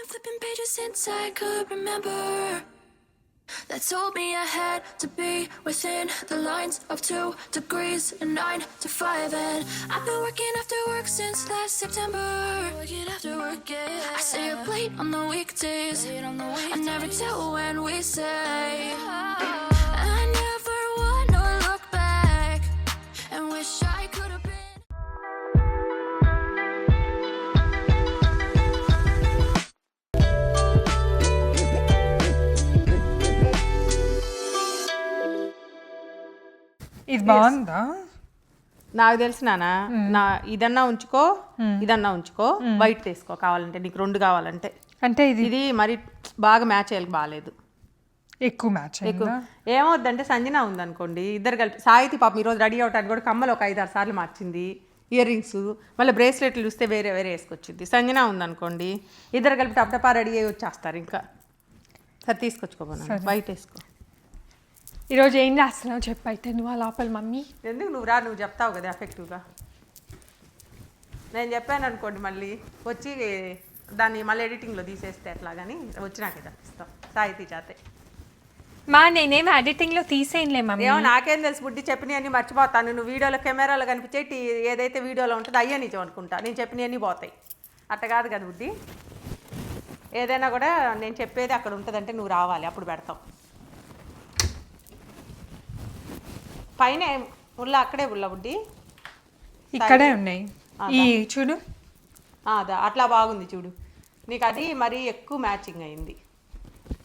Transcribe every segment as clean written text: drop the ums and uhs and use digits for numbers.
been flipping pages since I could remember. That told me I had to be within the lines of 2 degrees and 9 to 5. And I've been working after work since last September. Working after work, yeah. I stay up late on the weekdays. I never tell when we say. I never wanna look back and wish I could have been. ఇది బాగుందా? నాకు తెలుసు నానా, నా ఇదన్నా ఉంచుకో ఇదన్నా ఉంచుకో, వైట్ తీసుకో కావాలంటే, నీకు రెండు కావాలంటే. అంటే ఇది మరి బాగా మ్యాచ్ అయ్యేది బాగాలేదు, ఎక్కువ మ్యాచ్ ఎక్కువ ఏమవుద్దంటే సంజన ఉందనుకోండి, ఇద్దరు కలిపి సాహితి పాపం ఈరోజు రెడీ అవటానికి కూడా కమ్మలు ఒక 5-6 సార్లు మార్చింది, ఇయర్ రింగ్స్, మళ్ళీ బ్రేస్లెట్లు చూస్తే వేరే వేరే వేసుకొచ్చింది. సంజన ఉందనుకోండి ఇద్దరు కలిపి టపటపా రెడీ అయ్యి వచ్చేస్తారు. ఇంకా సరే తీసుకొచ్చుకోపోనా, వైట్ వేసుకో. ఈరోజు ఏం చేస్తున్నావు చెప్పు అయితే, నువ్వు లోపల మమ్మీ. ఎందుకు నువ్వు రా, నువ్వు చెప్తావు కదా ఎఫెక్టివ్గా. నేను చెప్పాను అనుకోండి మళ్ళీ వచ్చి దాన్ని మళ్ళీ ఎడిటింగ్లో తీసేస్తే ఎట్లా, కానీ వచ్చినాకే తప్పిస్తాం సాహితీ చేతే. మా నేనేం ఎడిటింగ్లో తీసేయలే మమ్మీ. ఏమో నాకేం తెలుసు బుడ్డి, చెప్పినవన్నీ మర్చిపోతాను. నువ్వు వీడియోలో కెమెరాలో కనిపించేటి ఏదైతే వీడియోలో ఉంటుందో అయ్యే నిజం అనుకుంటా, నేను చెప్పినవన్నీ పోతాయి. అట్ట కాదు కదా బుడ్డి, ఏదైనా కూడా నేను చెప్పేది అక్కడ ఉంటుందంటే నువ్వు రావాలి, అప్పుడు పెడతాం. పైన ఉల్ల అక్కడే ఉల్ల బుడ్డి, ఇక్కడే ఉన్నాయి ఈ చూడు. అదా అట్లా బాగుంది చూడు, నీకు అది మరీ ఎక్కువ మ్యాచింగ్ అయింది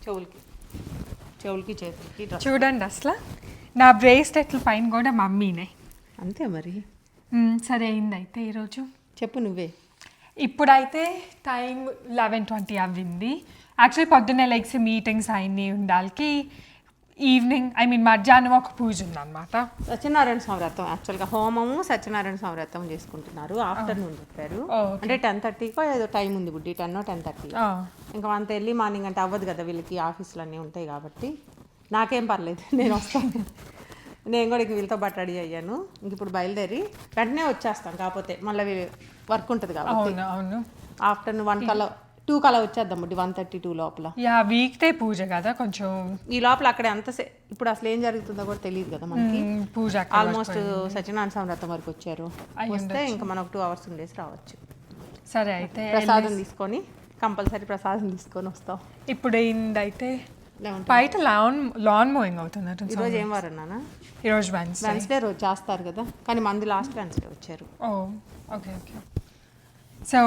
చెవులకి చేతులకి. చూడండి అసలు నా బ్రేస్లెట్ల పైన కూడా మమ్మీనే. అంతే మరి. సరే అయింది అయితే ఈరోజు చెప్పు నువ్వే. ఇప్పుడైతే టైం 11:20 అవ్వింది. యాక్చువల్లీ పొద్దున్నే లెగ్స్ మీటింగ్స్ అయినాయి ఉండాలికి, ఈవినింగ్ మధ్యాహ్నం ఒక పూజ ఉందన్నమాట. సత్యనారాయణ స్వామి వ్రతం, యాక్చువల్గా హోమము సత్యనారాయణ స్వామి వ్రతం చేసుకుంటున్నారు. ఆఫ్టర్నూన్ చెప్పారు, అంటే 10:30కో ఏదో టైం ఉంది బుడ్డి, 10 or 10:30. ఇంకా అంత ఎర్లీ మార్నింగ్ అంటే అవ్వదు కదా, వీళ్ళకి ఆఫీసులు అన్నీ ఉంటాయి కాబట్టి నాకేం పర్లేదు, నేను వస్తాను. నేను కూడా ఇంక వీళ్ళతో పాటు రెడీ అయ్యాను, ఇంక ఇప్పుడు బయలుదేరి వెంటనే వచ్చేస్తాం. కాకపోతే మళ్ళీ వర్క్ ఉంటుంది కాబట్టి ఆఫ్టర్నూన్ 1 కల్లా 2 కల్లా వచ్చేద్దాం బుడ్డి, 1:32 లోపల. వీక్డే పూజ కదా కొంచెం, ఈ లోపల అక్కడ ఇప్పుడు అసలు ఏం జరుగుతుందో కూడా తెలియదు కదా మనకి. పూజ ఆల్మోస్ట్ సత్యనారాయణ స్వామి వ్రతం వరకు వచ్చారు, వస్తే ఇంకా మనం 2 hours ఉండేసి రావచ్చు. సరే అయితే ప్రసాదం తీసుకొని, కంపల్సరీ ప్రసాదం తీసుకొని వస్తాం. ఇప్పుడు ఏందైతే బయట లాన్ మోయింగ్ అవుతున్నారు. ఈరోజు ఏం వారం నాన్న? ఈరోజు వెన్స్డే రోజు చేస్తారు కదా, కానీ మంది లాస్ట్ వెన్స్డే వచ్చారు. ఓకే. సో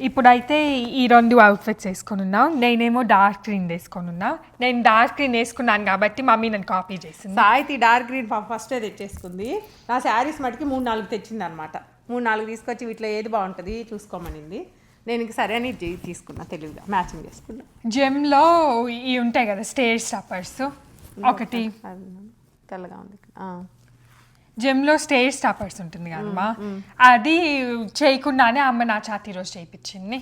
ఇప్పుడైతే ఈ 2 అవుట్ఫిట్స్ వేసుకొని ఉన్నాం. నేనేమో డార్క్ గ్రీన్ వేసుకొని ఉన్నా. నేను డార్క్ గ్రీన్ వేసుకున్నాను కాబట్టి మమ్మీ నన్ను కాపీ చేసింది. సాయితీ డార్క్ గ్రీన్ ఫస్టే తెచ్చేసుకుంది. నా శారీస్ మటుకి 3-4 తెచ్చింది అనమాట. 3-4 తీసుకొచ్చి వీటిలో ఏది బాగుంటుంది చూసుకోమనింది. నేను ఇంక సరే అని తీసుకున్నా, తెలివిగా మ్యాచింగ్ చేసుకున్నా. జిమ్లో ఇవి ఉంటాయి కదా స్టేర్ స్టాపర్స్, ఒకటి తెల్లగా ఉంది. జిమ్లో స్టేర్ స్టాపర్స్ ఉంటుంది కదమ్మా, అది చేయకుండానే అమ్మ నా చాతి రోజు చేయించింది.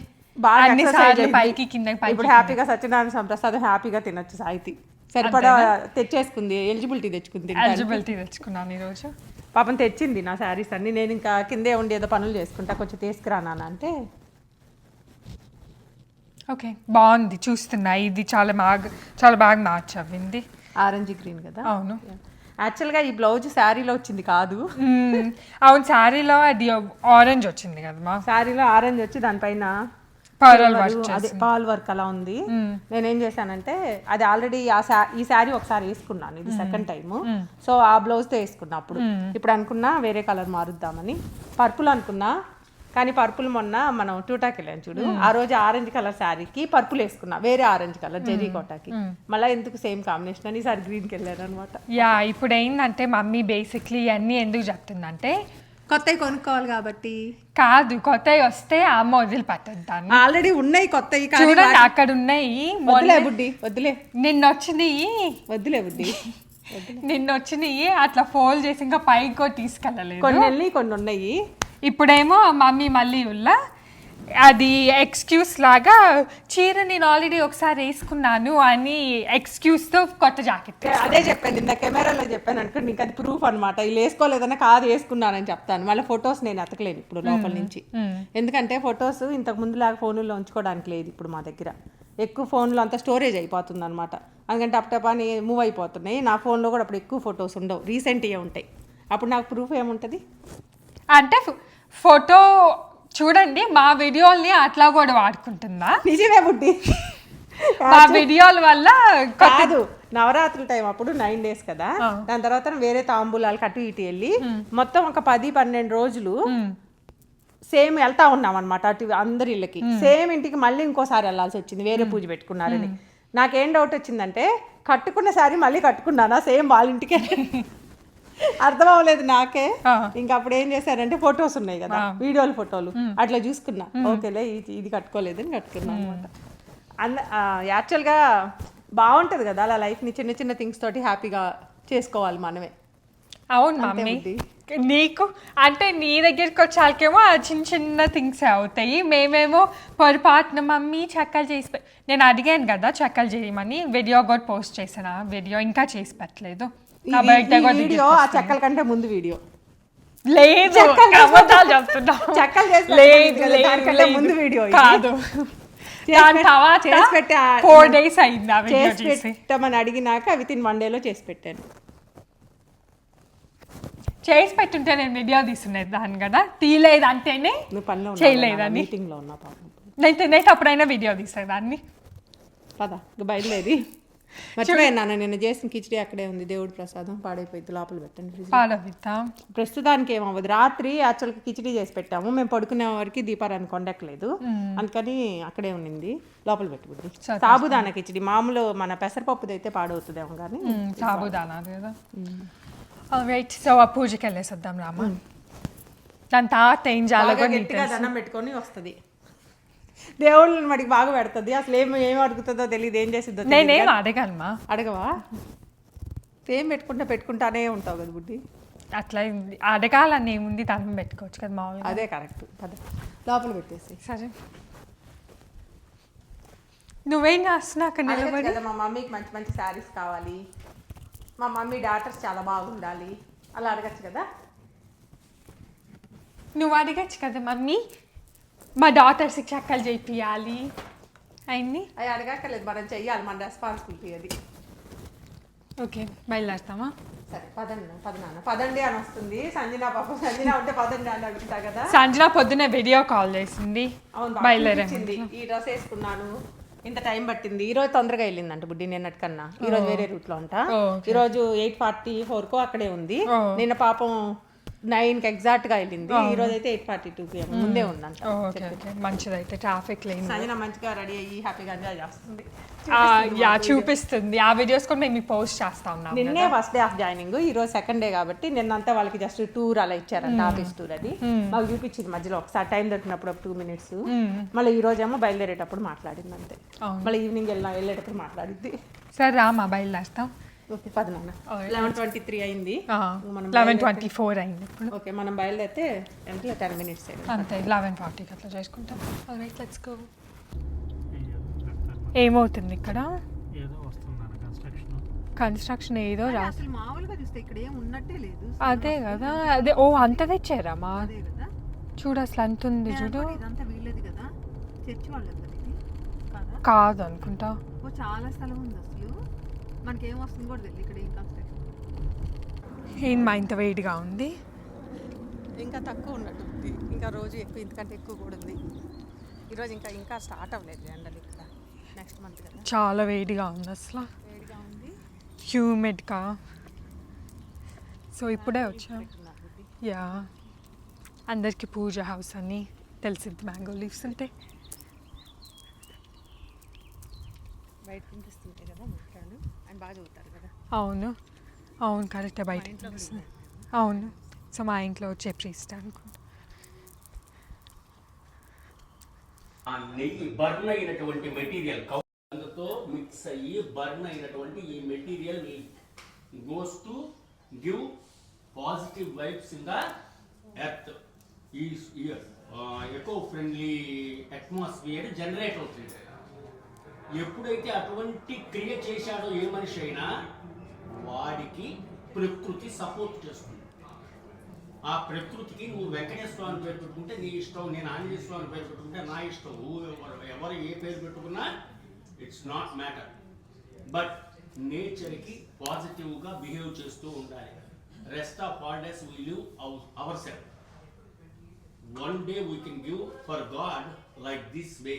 పైకి కిందకి పైకి. ఇప్పుడు హ్యాపీగా సత్యనారాయణ స్వామి ప్రసాదం హ్యాపీగా తినొచ్చు. సాయితీ సరిపడా తెచ్చేసుకుంది, ఎలిజిబిలిటీ తెచ్చుకున్నాను ఈరోజు. పాపం తెచ్చింది నా శారీస్ అన్ని. నేను ఇంకా కిందే ఉండి ఏదో పనులు చేసుకుంటా, కొంచెం తీసుకురానా అంటే ఓకే బాగుంది చూస్తున్నా. ఇది చాలా బాగా మ్యాచ్ అవ్వింది. ఆరెంజ్ గ్రీన్ కదా. అవును, యాక్చువల్గా ఈ బ్లౌజ్ శారీలో వచ్చింది కాదు. అవును, శారీలో అది ఆరెంజ్ వచ్చింది కదమ్మా. శారీలో ఆరెంజ్ వచ్చి దానిపైన అదే పాల్ వర్క్ అలా ఉంది. నేనేం చేశానంటే అది ఆల్రెడీ ఈ శారీ ఒకసారి వేసుకున్నాను, ఇది సెకండ్ టైము. సో ఆ బ్లౌజ్తో వేసుకున్నా. ఇప్పుడు అనుకున్నా వేరే కలర్ మారుద్దామని, పర్పుల్ అనుకున్నా. కానీ పర్పుల్ మొన్న మనం టూటాకి వెళ్ళాను చూడు, ఆ రోజు ఆరెంజ్ కలర్ శారీకి పర్పుల్ వేసుకున్నా, వేరే ఆరెంజ్ కలర్ జెరీ కోటాకి. మళ్ళీ ఎందుకు సేమ్ కాంబినేషన్ అని ఈసారి గ్రీన్కి వెళ్ళాను అనమాట. ఇప్పుడు ఏంటంటే మమ్మీ బేసిక్లీ ఇవన్నీ ఎందుకు చెప్తుందంటే కొత్తవి కొనుక్కోవాలి కాబట్టి. కాదు, కొత్తవి వస్తే అమ్మ వదిలిపెట్టద్దాన్ని. ఆల్రెడీ ఉన్నాయి కొత్తవి, చూడండి అక్కడ ఉన్నాయి. వద్దులే బుడ్డి, వద్దులే. వద్దులే బుడ్డి, నిన్నొచ్చినాయి అట్లా ఫోల్డ్ చేసి ఇంకా పైకి కూడా తీసుకెళ్ళలేదు. కొన్ని ఉన్నాయి. ఇప్పుడేమో మమ్మీ మళ్ళీ అది ఎక్స్క్యూస్ లాగా చీర నేను ఆల్రెడీ ఒకసారి వేసుకున్నాను అని ఎక్స్క్యూస్తో కొత్త జాకెట్. అదే చెప్పాను నా కెమెరాలో చెప్పాను అనుకో, నీకు అది ప్రూఫ్ అనమాట. వీళ్ళు వేసుకోలేదన్నా కాదు వేసుకున్నానని చెప్తాను. మళ్ళీ ఫొటోస్ నేను ఎతకలేను ఇప్పుడు లోపల నుంచి, ఎందుకంటే ఫొటోస్ ఇంతకు ముందు లాగా ఫోన్లో ఉంచుకోవడానికి లేదు ఇప్పుడు మా దగ్గర. ఎక్కువ ఫోన్లో అంతా స్టోరేజ్ అయిపోతుంది అనమాట, అందుకంటే టప్ అని మూవ్ అయిపోతున్నాయి. నా ఫోన్లో కూడా అప్పుడు ఎక్కువ ఫొటోస్ ఉండవు, రీసెంట్గా ఉంటాయి. అప్పుడు నాకు ప్రూఫ్ ఏముంటుంది అంటే ఫోటో చూడండి, మా వీడియోల్ని అట్లా కూడా వాడుకుంటుందా? నిజమే బుడ్డి, మా వీడియోల వల్ల కాదు. నవరాత్రుల టైం అప్పుడు 9 days కదా, దాని తర్వాత వేరే తాంబూలాలు కట్టు ఇటు వెళ్ళి మొత్తం ఒక 10-12 రోజులు సేమ్ వెళ్తా ఉన్నాం అనమాట. అటు అందరి ఇళ్ళకి సేమ్ ఇంటికి మళ్ళీ ఇంకోసారి వెళ్ళాల్సి వచ్చింది, వేరే పూజ పెట్టుకున్నారని. నాకేం డౌట్ వచ్చిందంటే కట్టుకున్న సారీ మళ్ళీ కట్టుకున్నానా సేమ్ వాళ్ళ ఇంటికే, అర్థం అవ్వలేదు నాకే. ఇంకా అప్పుడు ఏం చేశారంటే ఫొటోస్ ఉన్నాయి కదా, వీడియోలు ఫోటోలు అట్లా చూసుకున్నా, ఓకేలే ఇది కట్టుకోలేదని కట్టుకున్నా అనమాట. యాక్చువల్గా బాగుంటుంది కదా అలా లైఫ్ని చిన్న చిన్న థింగ్స్ తోటి హ్యాపీగా చేసుకోవాలి మనమే. అవును మమ్మీ, నీకు అంటే నీ దగ్గరికి వచ్చాకేమో చిన్న చిన్న థింగ్స్ అవుతాయి. మేమేమో పొరపాటున మమ్మీ చెక్కలు చేసి నేను అడిగాను కదా చెక్కలు చేయమని, వీడియో కూడా పోస్ట్ చేశాను. ఆ వీడియో ఇంకా చేసి పెట్టలేదు. వీడియో ఆ చెక్కల కంటే ముందు వీడియో లేదు, దానికంటే ముందు వీడియో కాదు. 4 days అయింది ఆ వీడియో చేసి పెట్టమని అడిగినాక వితిన్ 1 day చేసి పెట్టాను. చేసి పెట్టుంటే నేను వీడియో తీసుకునేది దాన్ని కదా, తీయలేదు అంటేనే చేయలేదని. నేనైతే అప్పుడైనా వీడియో తీసేదాన్ని. పద బయలుదేరి మర్చిపోయాను, నేను చేసిన కిచిడి అక్కడే ఉంది, దేవుడి ప్రసాదం పాడైపోయింది, లోపల పెట్టండి. ప్రస్తుతానికి ఏమవ్వదు. రాత్రి యాక్చువల్గా కిచిడి చేసి పెట్టాము, మేము పడుకునే వరకు దీపారాన్ని కొండెక్కలేదు, అందుకని అక్కడే ఉండింది, లోపల పెట్టుకుంది. సాబుదానా కిచిడి మామూలు మన పెసరపప్పుది అయితే పాడవుతుందేమో కానీ సాబుదానా కదా. రైట్, సో ఆ పూజకి వెళ్ళేసొద్దాం రామా. దాని తాత ఏం గట్టిగా దండం పెట్టుకొని వస్తుంది, దేవుళ్ళని వాడికి బాగా పెడుతుంది. అసలు ఏం అడుగుతుందో తెలియదు, ఏం చేసిద్దో. నేనేం అడగలమా? అడగవా? ఏం పెట్టుకుంటానే ఉంటావు కదా బుడ్డి. అట్లా అడగాలని ఏముంది, దండం పెట్టుకోవచ్చు కదా మామూలు. అదే కరెక్ట్, పద లోపల పెట్టేసి. సరే, నువ్వేం చేస్తున్నావు అక్కడ నిలబడి? కదా మా మమ్మీకి మంచి మంచి శారీస్ కావాలి, మా మమ్మీ డాటర్స్ చాలా బాగుండాలి, అలా అడగచ్చు కదా. నువ్వు అడగచ్చు కదా మమ్మీ, మా డాటర్స్కి చెక్కలు చేయించాలి అయింది. అవి అడగక్కర్లేదు, మనం చెయ్యాలి, మన రెస్పాన్సిబిలిటీ అది. ఓకే, బయలుదేరుతామా? సరే పదండి అని వస్తుంది సంజన. పాప సంజన ఉంటే పదండి అని అడుగుతా కదా. సంజన పొద్దునే వీడియో కాల్ చేసింది, బయలుదేరింది. ఈ డ్రెస్ వేసుకున్నాను, ఇంత టైం పట్టింది. ఈ రోజు తొందరగా వెళ్ళిందంట బుడ్డి, నిన్నటికన్నా ఈ రోజు వేరే రూట్ లో అంట. ఈ రోజు 8:44 అక్కడే ఉంది. నిన్న పాపం 9కి ఎగ్జాక్ట్ గా వెళ్ళింది. ఈ రోజు అయితే 8:42 PM ముందే ఉందంట. మంచిదైతే ట్రాఫిక్ లేదు. సంజన మంచిగా రెడీ అయ్యి హ్యాపీగా ఎంజాయ్ చేస్తుంది. చూపిస్తుంది ఆ వీడియోస్ కూడా మేము పోస్ట్ చేస్తా ఉన్నాం. నిన్నే ఫస్ట్ డే ఆఫ్ జాయినింగ్, ఈ రోజు సెకండ్ డే కాబట్టి నిన్నంతా వాళ్ళకి జస్ట్ టూర్ అలా ఇచ్చారంట, ఆఫీస్ టూర్. అది మాకు చూపించింది మధ్యలో ఒకసారి టైం దొరికినప్పుడు 2 minutes. మళ్ళీ ఈ రోజేమో బయలుదేరేటప్పుడు మాట్లాడింది అంతే, మళ్ళీ ఈవినింగ్ వెళ్ళేటప్పుడు మాట్లాడింది. సరే రామా బయలుదేరుతాం. ఓకే పద నాన్న. 11:23 అయింది, 11:24 అయింది ఇప్పుడు. ఓకే మనం బయలుదేరితే ఎంత 10 minutes అంతే, 11:40 అట్లా చేసుకుంటాం. Alright, let's go. ఏమవుతుంది ఇక్కడ? కన్స్ట్రక్షన్ ఏదో మామూలుగా చూస్తే ఇక్కడ ఏం ఉన్నట్టే లేదు. అదే కదా, అదే. ఓ అంత తెచ్చారమ్మా, చూడు అసలు అంత ఉంది చూడు. కాదు అనుకుంటా, చాలా స్థలం ఉంది అసలు, మనకేం వస్తుంది కూడా తెలియదు ఇక్కడ ఏం కన్స్ట్రక్షన్. ఏం మా ఇంత వేడిగా ఉంది? ఇంకా తక్కువ ఉన్నట్టు ఉంది, ఇంకా రోజు ఎక్కువ, ఇంతకంటే ఎక్కువ కూడా ఉంది. ఈరోజు ఇంకా స్టార్ట్ అవ్వలేదు ఎండలు ఇక్కడ, నెక్స్ట్ మంత్ కదా. చాలా వేడిగా ఉంది అసలు, వేడిగా ఉంది, హ్యూమిడ్గా. సో ఇప్పుడే వచ్చా. యా, అందరికి పూజ హౌస్ అని తెలిసింది, మ్యాంగో లీవ్స్ అంటే బయట కనిపిస్తుంటాయి కదా ముఖ్యాలు, అని బాగా చదువుతారు కదా. అవును కరెక్టే, బయట కనిపిస్తుంది. అవును, సో మా ఇంట్లో వచ్చే ప్రీస్ట్ అనుకుంటా. ఆ నెయ్యి బర్న్ అయినటువంటి మెటీరియల్ కౌతో మిక్స్ అయ్యి బర్న్ అయినటువంటి ఈ material goes to give positive vibes in the earth ఈ year. Eco friendly atmosphere generate అవుతుంది. ఎప్పుడైతే అటువంటి క్రియ చేశాడో ఏ మనిషి అయినా వాడికి ప్రకృతి సపోర్ట్ చేస్తుంది. ఆ ప్రకృతికి నువ్వు వెంకటేశ్వర స్వామి పేరు పెట్టుకుంటే నీ ఇష్టం, నేను ఆంజనేయ స్వామి పేరు పెట్టుకుంటే నా ఇష్టం, ఎవరు ఏ పేరు పెట్టుకున్నా ఇట్స్ నాట్ మ్యాటర్. బట్ నేచర్కి పాజిటివ్గా బిహేవ్ చేస్తూ ఉండాలి. Rest of all days we live our self. One day we can give for God like this way.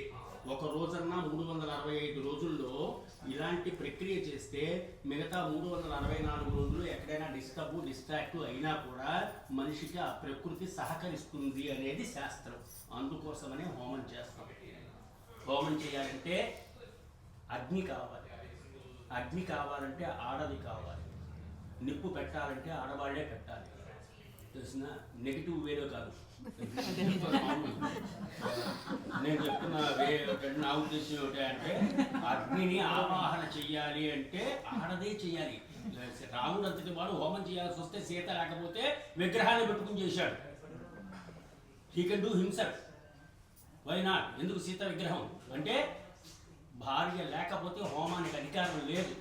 ఒక రోజన్నా 365 రోజుల్లో ఇలాంటి ప్రక్రియ చేస్తే మిగతా 364 రోజులు ఎక్కడైనా డిస్ట్రాక్ట్ అయినా కూడా మనిషికి ఆ ప్రకృతి సహకరిస్తుంది అనేది శాస్త్రం. అందుకోసమనే హోమం చేస్తాం. హోమం చేయాలంటే అగ్ని కావాలి. అగ్ని కావాలంటే ఆడది కావాలి. నిప్పు పెట్టాలంటే ఆడవాళ్లే పెట్టాలి. తెలిసిన నెగిటివ్ వేరే కాదు. నేను చెప్తున్న నా ఉద్దేశం ఏమిటంటే అగ్నిని ఆవాహన చెయ్యాలి అంటే ఆడదే చెయ్యాలి. రాముడు అంతటి వాడు హోమం చేయాల్సి వస్తే సీత లేకపోతే విగ్రహాన్ని పెట్టుకుని చేశాడు. He can do himself. Why not? ఎందుకు సీత విగ్రహం అంటే భార్య లేకపోతే హోమానికి అధికారం లేదు.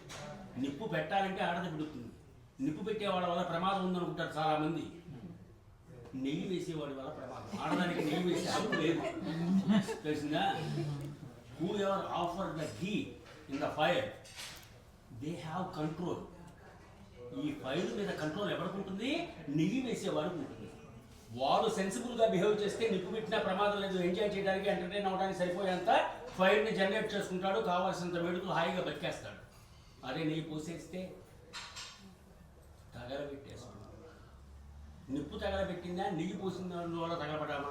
నిప్పు పెట్టాలంటే ఆడది పెడుతుంది. నిప్పు పెట్టేవాళ్ళ వల్ల ప్రమాదం ఉందనుకుంటారు చాలామంది. నెయ్యి వేసేవాడి వల్ల ప్రమాదం. ఆడదానికి నెయ్యి వేసే హక్కు లేదు. తెలిసిందా? Who ever offer the ghee in the fire they have control. ఈ ఫైర్ మీద కంట్రోల్ ఎవరికి ఉంటుంది? నెయ్యి వేసేవాడికి ఉంటుంది. వాడు సెన్సిబుల్గా బిహేవ్ చేస్తే నిప్పు పెట్టినా ప్రమాదం లేదు. ఎంజాయ్ చేయడానికి, ఎంటర్టైన్ అవ్వడానికి సరిపోయేంత ఫైర్ని జనరేట్ చేసుకుంటాడు. కావాల్సినంత వేడుకలు హాయిగా బతికేస్తాడు. అదే నెయ్యి పోసేస్తే తగలబెట్టేస్తాడు. నిప్పు తగలబెట్టిందా, నెయ్యి పోసిన వల్ల తగలబడ్డామా?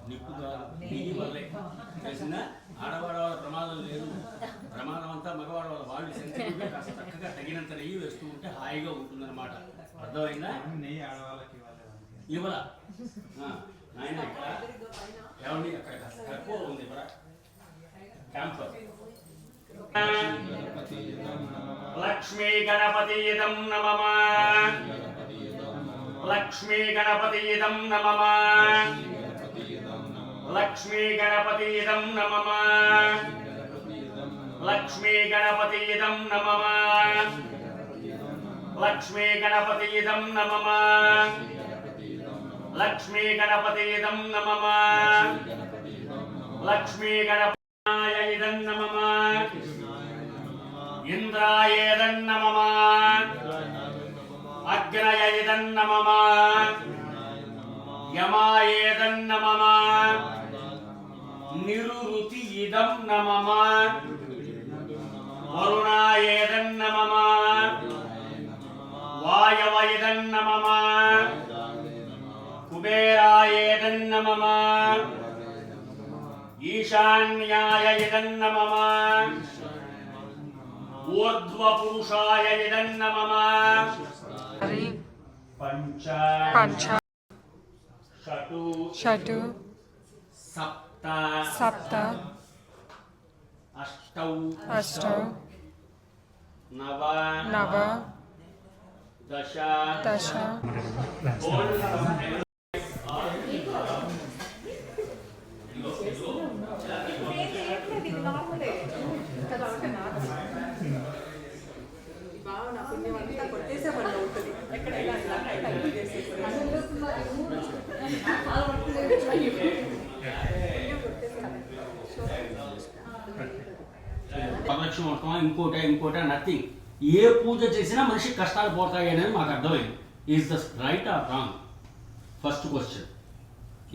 నిప్పు కాదు, నెయ్యి వల్లే. తెలిసిందా? ఆడవాడ వాళ్ళ ప్రమాదం లేదు. ప్రమాదం అంతా మగవాడ వాళ్ళ. వాళ్ళు సెన్సిటివ్గా కాస్త చక్కగా తగినంత నెయ్యి వేస్తూ ఉంటే హాయిగా ఉంటుందన్నమాట. అర్థమైందా? నెయ్యి ఆడవాళ్ళకి ఇవ్వరా నాయన? ఇక్కడ ఏమండి, అక్కడ తక్కువ ఉంది. ఇవ్వరా క్యాంపర్. లక్ష్మీ గణపతిదం నమః. లక్ష్మీ గణపతిదం నమః. లక్ష్మీ గణపతిదం నమః. లక్ష్మీ గణపతిదం నమః. లక్ష్మీ గణపతిదం నమః. లక్ష్మీ గణపతిదం నమః. లక్ష్మీ గణపతినాయ ఇదం నమః. ఇంద్రాయేదం నమః. అగ్నయ ఇదం నమః. యమాయేదం నమః. నిరురుతి ఇదం నమః. వరుణాయేదం నమః. వాయవ ఇదం నమః. కుబేరాయేదం నమః. ఈశాన్యాయ ఇదం నమః. ఊర్ధ్వపురుషాయ ఇదం నమః. పంచ పంచ షటు షటు సప్త సప్త అష్టౌ అష్టౌ నవ నవ దశ దశ పరలక్ష్మి మొత్తం ఇంకోట నథింగ్. ఏ పూజ చేసినా మనిషికి కష్టాలు పోతాయి అనేది మాకు అర్థమైంది. Is the right or wrong? First question,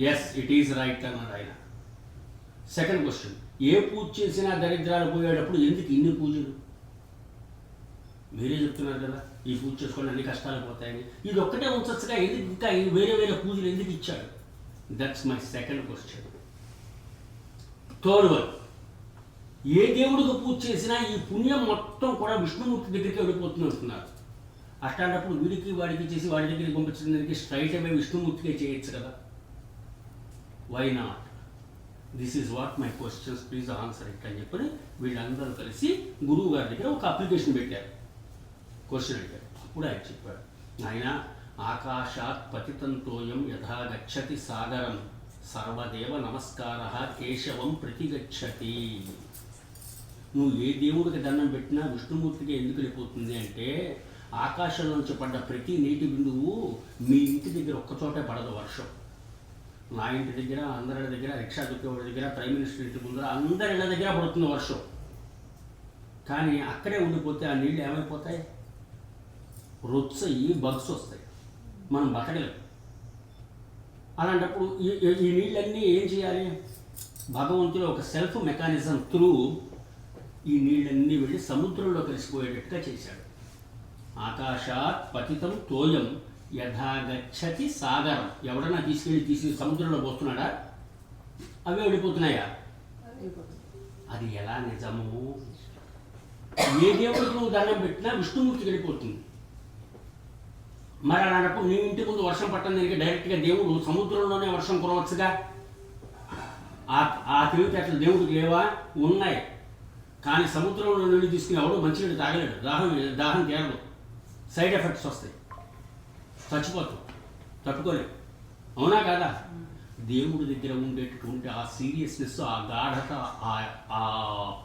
yes it is right అన్నాడు ఆయన. సెకండ్ క్వశ్చన్, ఏ పూజ చేసినా దరిద్రాలు పోయేటప్పుడు ఎందుకు ఇన్ని పూజలు? మీరే చెప్తున్నారు కదా ఈ పూజ చేసుకొని అన్ని కష్టాలు పోతాయని. ఇది ఒక్కటే ఉంచచ్చుగా, ఎందుకు ఇంకా వేరే వేరే పూజలు ఎందుకు ఇచ్చాడు? That's my second question. Third one, ఏ దేవుడికి పూజ చేసినా ఈ పుణ్యం మొత్తం కూడా విష్ణుమూర్తి దగ్గరికి వెళ్ళిపోతున్నారు. అట్లాంటప్పుడు వీడికి వాడికి చేసి వాడి దగ్గరికి పంపించిన దానికి స్ట్రైట్ అవే విష్ణుమూర్తికే చేయొచ్చు కదా. Why not? This is what my questions, please answer it అని చెప్పి వీళ్ళందరూ కలిసి గురువు గారి దగ్గర ఒక అప్లికేషన్ పెట్టారు. క్వశ్చన్ అడిగారు. అప్పుడు ఆయన చెప్పాడు, ఆయన ఆకాశాత్ పతితంతోయం యథా గచ్చతి సాగరం సర్వదేవ నమస్కార కేశవం ప్రతిగచ్చతి. నువ్వు ఏ దేవుడికి దండం పెట్టినా విష్ణుమూర్తికి ఎందుకు వెళ్ళిపోతుంది అంటే, ఆకాశం నుంచి పడ్డ ప్రతి నీటి బిందువు మీ ఇంటి దగ్గర ఒక్కచోటే పడదు వర్షం. నా ఇంటి దగ్గర, అందరి దగ్గర, రిక్షా దుక్కేవాడి దగ్గర, ప్రైమ్ మినిస్టర్ ఇంటి ముందర, అందరి ఇళ్ళ దగ్గర పడుతుంది వర్షం. కానీ అక్కడే ఉండిపోతే ఆ నీళ్ళు ఏమైపోతాయి? రొచ్చయి బగ్స్ వస్తాయి, మనం బతకలేం. అలాంటప్పుడు ఈ నీళ్ళన్నీ ఏం చేయాలి? భగవంతుడు ఒక సెల్ఫ్ మెకానిజం త్రూ ఈ నీళ్ళన్నీ వెళ్ళి సముద్రంలో కలిసిపోయేటట్టుగా చేశాడు. ఆకాశాత్ పతితం తోయం యథాగచ్చతి సాగరం. ఎవడన్నా తీసి సముద్రంలో పోస్తున్నాడా? అవే వెళ్ళిపోతున్నాయా? అది ఎలా నిజము? ఏ దేవుడికి నువ్వు దండం పెట్టినా విష్ణుమూర్తికి వెళ్ళిపోతుంది. మరి అలాంటప్పుడు నీ ఇంటి ముందు వర్షం పట్టడం దానికి డైరెక్ట్గా దేవుడు సముద్రంలోనే వర్షం కురవచ్చుగా. ఆ తెలివితేటలు దేవుడికి లేవా? ఉన్నాయి. కానీ సముద్రంలో నీళ్ళు తీసుకుని ఎవడో మంచినీళ్ళు తాగలేడు, దాహం తీరదు, సైడ్ ఎఫెక్ట్స్ వస్తాయి, చచ్చిపోతాం, తట్టుకోలేవు. అవునా కాదా? దేవుడి దగ్గర ఉండేటటువంటి ఆ సీరియస్నెస్, ఆ గాఢత, ఆ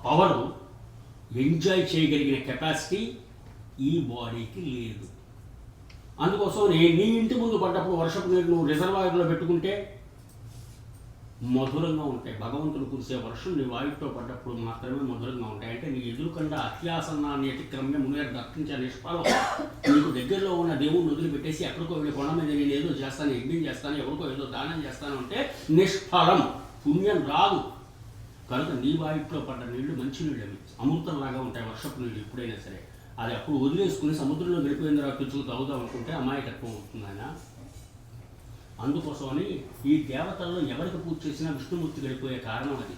పవరు ఎంజాయ్ చేయగలిగిన కెపాసిటీ ఈ బాడీకి లేదు. అందుకోసం నీ ఇంటి ముందు పడ్డప్పుడు వర్షపు నీరు నువ్వు రిజర్వాయర్లో పెట్టుకుంటే మధురంగా ఉంటాయి. భగవంతుడు కురిసే వర్షం నీ వాయువుతో పడ్డప్పుడు మాత్రమే మధురంగా ఉంటాయి. అంటే నీ ఎదురుకుండా అత్యాసన్నాన్ని అతిక్రమ్య మునిగారు దర్శించే నిష్ఫలం. నీకు దగ్గరలో ఉన్న దేవుడిని వదిలిపెట్టేసి ఎక్కడికో వెళ్ళి కొండ మీద నేను ఏదో చేస్తాను, యజ్ఞం చేస్తాను, ఎవరికో ఏదో దానం చేస్తాను అంటే నిష్ఫలం, పుణ్యం రాదు. కనుక నీ వాయువులో పడ్డ నీళ్లు మంచి నీళ్ళు, అవి అమృతంలాగా ఉంటాయి. వర్షపు నీళ్ళు ఎప్పుడైనా సరే అది అప్పుడు వదిలేసుకుని సముద్రంలో వెళ్ళిపోయిన తర్వాత తెచ్చుకు తాగుదాం అనుకుంటే అమాయకత్వం అవుతుంది ఆయన. అందుకోసమని ఈ దేవతల్లో ఎవరికి పూజ చేసినా విష్ణుమూర్తి వెళ్ళిపోయే కారణం అది.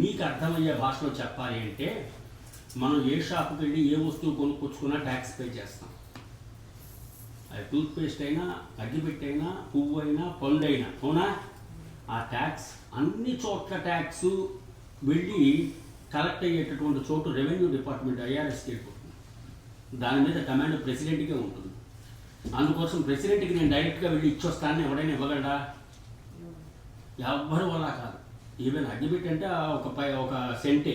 మీకు అర్థమయ్యే భాషలో చెప్పాలి అంటే, మనం ఏ షాపుకి వెళ్ళి ఏ వస్తువు కొనుక్కొచ్చుకున్నా ట్యాక్స్ పే చేస్తాం. అది టూత్పేస్ట్ అయినా, అగ్గిపెట్టి అయినా, పువ్వు అయినా, పండు అయినా, అవునా? ఆ ట్యాక్స్ అన్ని చోట్ల ట్యాక్స్ వెళ్ళి కలెక్ట్ అయ్యేటటువంటి చోటు రెవెన్యూ డిపార్ట్మెంట్ ఐఆర్ఎస్కి వెళ్ళిపోతుంది. దాని మీద కమాండ్ ప్రెసిడెంట్కే ఉంటుంది. అందుకోసం ప్రెసిడెంట్కి నేను డైరెక్ట్గా వెళ్ళి ఇచ్చొస్తానని ఎవడైనా ఇవ్వగలడా? ఎవ్వరు అలా కాదు. ఈవెన్ అగ్గిపెట్టి అంటే ఒక సెంటే.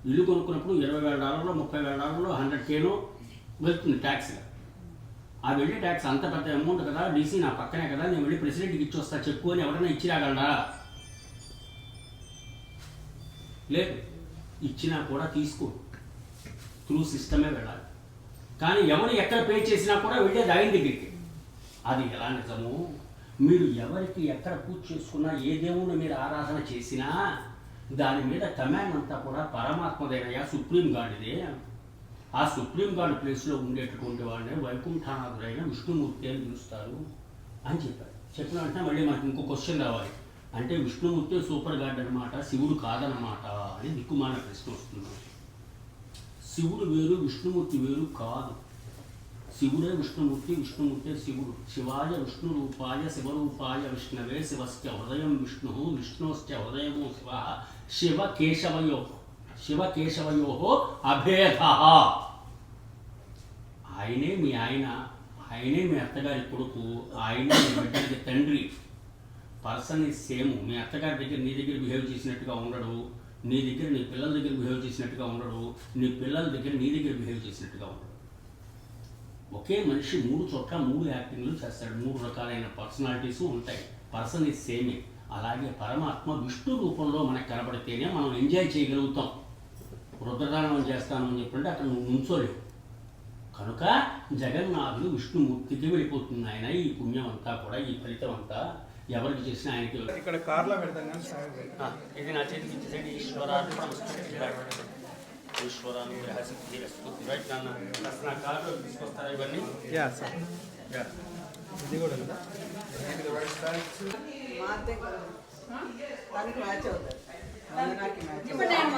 ఇల్లు కొనుక్కున్నప్పుడు $20,000, $30,000, $100K వెళ్తుంది ట్యాక్స్గా. ఆ వెళ్ళే ట్యాక్స్ అంత పెద్ద అమౌంట్ కదా, డీసీ నా పక్కనే కదా, నేను వెళ్ళి ప్రెసిడెంట్కి ఇచ్చొస్తా చెప్పు అని ఎవరైనా ఇచ్చి రాగలరా? లేదు. ఇచ్చినా కూడా తీసుకో, త్రూ సిస్టమే వెళ్ళాలి. కానీ ఎవరు ఎక్కడ పే చేసినా కూడా వెళ్ళేది ఆయన దగ్గరికి. అది ఎలా నిజము? మీరు ఎవరికి ఎక్కడ పూజ చేసుకున్నా, ఏ దేవుణ్ణి మీరు ఆరాధన చేసినా దాని మీద కమాండ్ అంతా కూడా పరమాత్మదైనయా, సుప్రీం గాడ్దే. ఆ సుప్రీం గాడ్ ప్లేస్లో ఉండేటటువంటి వాళ్ళని వైకుంఠనాథుడైన విష్ణుమూర్తి అని పిలుస్తారు అని చెప్పారు. చెప్పిన వెంటనే మళ్ళీ మనకు ఇంకో క్వశ్చన్ రావాలి. అంటే విష్ణుమూర్తి సూపర్ గాడ్ అనమాట, శివుడు కాదనమాట అని దిక్కుమాల ప్రశ్న వస్తుంది. శివుడు వేరు, విష్ణుమూర్తి వేరు కాదు. శివుడే విష్ణుమూర్తి, విష్ణుమూర్తి శివుడు. శివాయ విష్ణు రూపాయ శివరూపాయ విష్ణవే శివస్య హృదయం విష్ణు విష్ణోశ్చ హృదయమో శివ శివకేశవయో అభేద. ఆయనే మీ ఆయన, ఆయనే మీ అత్తగారి కొడుకు, ఆయనే మీ బిడ్డలకి తండ్రి. Person is same. మీ అత్తగారి దగ్గర నీ దగ్గర బిహేవ్ చేసినట్టుగా ఉండడు, నీ దగ్గర నీ పిల్లల దగ్గర బిహేవ్ చేసినట్టుగా ఉండడు, నీ పిల్లల దగ్గర నీ దగ్గర బిహేవ్ చేసినట్టుగా ఉండడు. ఒకే మనిషి 3 చోట్ల 3 యాక్టింగ్లు చేస్తాడు. 3 రకాలైన పర్సనాలిటీస్ ఉంటాయి. పర్సన్ ఈజ్ సేమే. అలాగే పరమాత్మ విష్ణు రూపంలో మనకు కనబడితేనే మనం ఎంజాయ్ చేయగలుగుతాం. రుద్రదానం చేస్తాను అని చెప్పంటే అక్కడ నువ్వు నుంచోలేవు. కనుక జగన్నాథుడు విష్ణుమూర్తికి వెళ్ళిపోతుంది. ఆయన ఈ పుణ్యం అంతా కూడా, ఈ ఫలితం అంతా ఎవరికి చేసినా ఆయనకి. ఇక్కడ కార్లో పెడతాం. ఇది నా చేతికి ఇచ్చేసండి. ఈశ్వరాను రైట్ నాన్న, నా కార్లో తీసుకొస్తారా ఇవన్నీ? Yeah sir. ఇది కూడా కదా. ఇప్పుడు నేను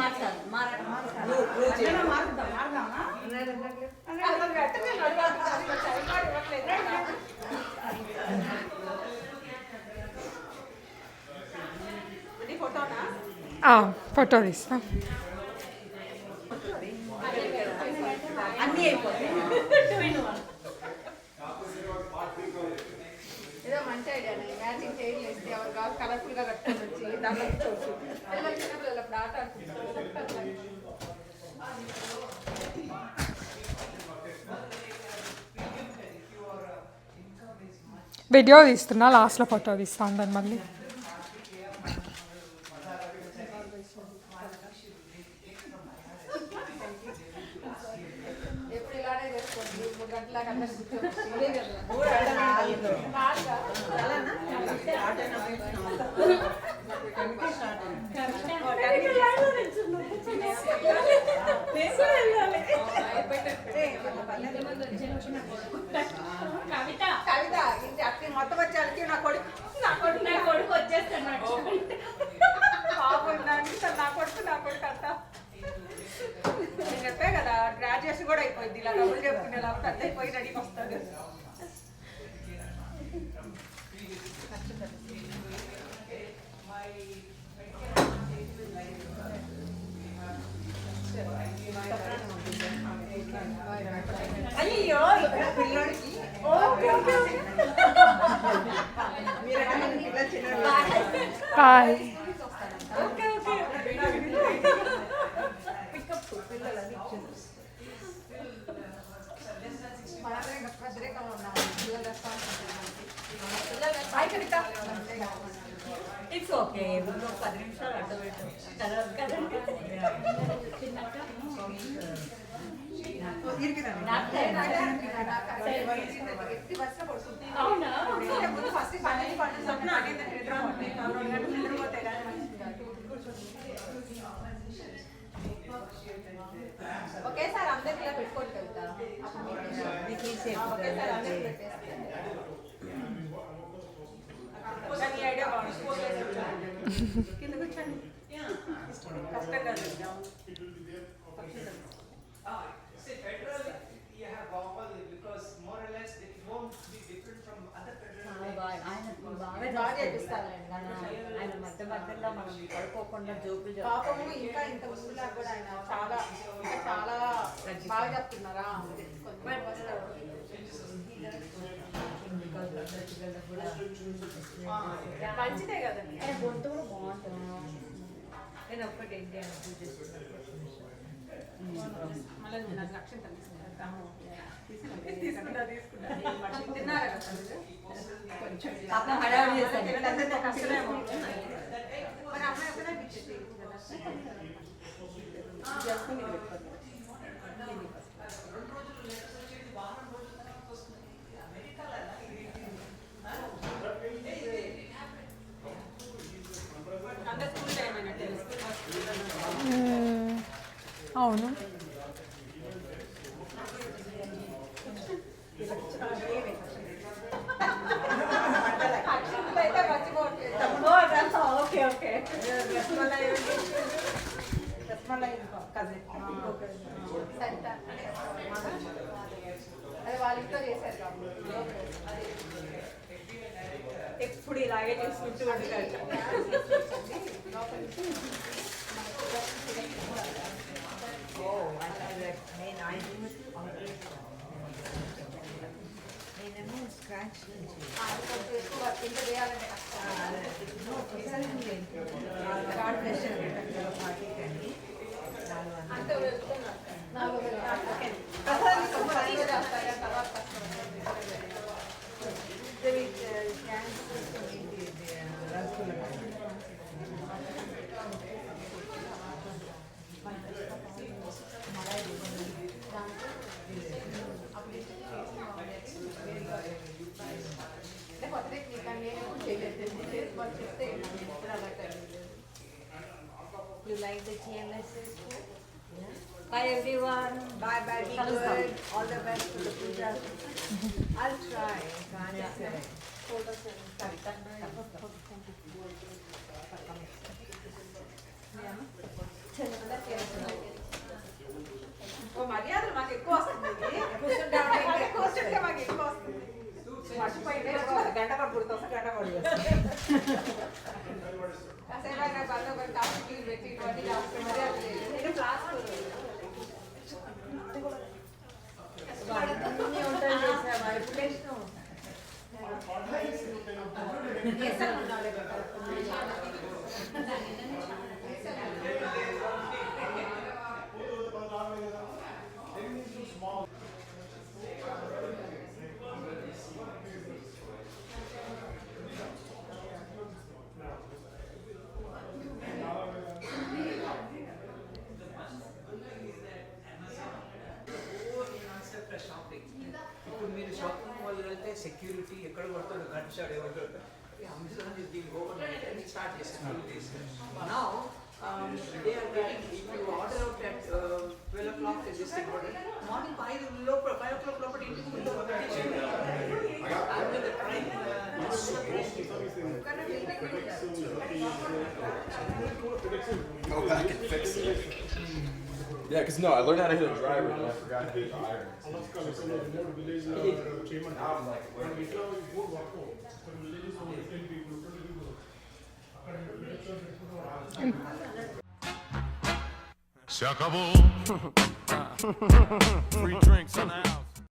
ఫోటో తీస్తా. అన్నీ అయిపోతాయి. ఏదో మంచి ఐడియా, మ్యాచింగ్ చేయలేస్తే ఎవరు కాదు కలర్ఫుల్ గా కట్టుకొని వచ్చి దాంట్లో కూర్చోవచ్చు. పిల్లలు చిన్నపిల్లలు అప్పుడు ఆట ఆడుకుంటారు. వీడియో తీస్తున్నా, లాస్ట్లో ఫోటో తీస్తాను దాన్ని మళ్ళీ. ఎప్పుడు ఇలానే చేసుకోండి. 3 గంటలకు అందరూ కూర్చోవచ్చు. కవిత ఇంటి అట్టి మొత్తం వచ్చేళ్ళకి నా కొడుకు వచ్చేస్తున్నాడు. పాపం నా కొడుకు అంట. నేను చెప్పే కదా గ్రాడ్యుయేషన్ కూడా అయిపోయింది. ఇలా డబ్బులు చెప్పుకునే లోపల అంత అయిపోయి రెడీకి వస్తాడు. అయ్యో పిల్లడికి హాయ్. It's okay. 10 నిమిషాలు అడ్డు పెట్టు. తర్వాత కదండి ఒకేసారి అందరికి ఇలా పెట్టుకోండి కదా. ఒకేసారి అందరికి పెట్టేస్తే ఐడియా బాగుంది. కింద కూర్చోండి. కష్టం కాదు. ఆయన మధ్య మధ్యలో మనం పడుకోకుండా జోకులు పాపము ఇంకా ఇంత ముందులా కూడా ఆయన చాలా బాగా చెప్తున్నారా. మంచిదే కదండి. ఆయన గొంతు కూడా బాగుంటుంది. నేను ఒక్కటి ఏంటి అని పూజ చేస్తున్నాను. మళ్ళీ నాకు లక్ష్యం తీసుకుంటా తిన్నారా కదా కొంచెం హడావిడి చేశాను. కష్టమేమో. మరి అమ్మాయి ఒకటే పిచ్చేది కదా. చేసుకుని పెట్టుకోండి. అందరు స్కూల్ టైం అయినట్టు అవును. అయితే మర్చిపోవట్లేదు. Okay okay. అది వాళ్ళ ఇంట్లో చేశారు కాబట్టి ఎప్పుడు ఇలాగే చేసుకుంటూ ఉంటారు. నేనేమో స్క్రాచ్ ఎక్కువ కింద చేయాలంటే అంటే వెళ్తున్నారు. You like the TMS's food? Yeah. Bye everyone. Bye bye. Be good. All the best for the puja. I'll try. Can't say. మర్యాదలు మాకు ఎక్కువ వస్తుంది. కూర్చుంటే మాకు ఎక్కువ వస్తుంది. మర్చిపోయింది గంట పడుతుంది. గంట పడుతుంది. కాసేపు బంధు కాఫీ పెట్టి మర్యాద లేదు. క్లాస్ వంటలు చేసావా? ఎప్పుడు ఇప్పుడు మీరు షాపింగ్ మాల్ వెళ్తే సెక్యూరిటీ ఎక్కడ కొడతాడు గన్ షాట్ ఎవరు Amazon is giving over night start చేస్తారు now they are getting if you order out at 12 o'clock just order morning 5 o'clock లోపల ఇంటికి ముందు after the time Go back and fix it. Yeah, because no, I learned how to hit a driver and I forgot how to hit the iron. Now I'm like, Se acabó. Free drinks in the house.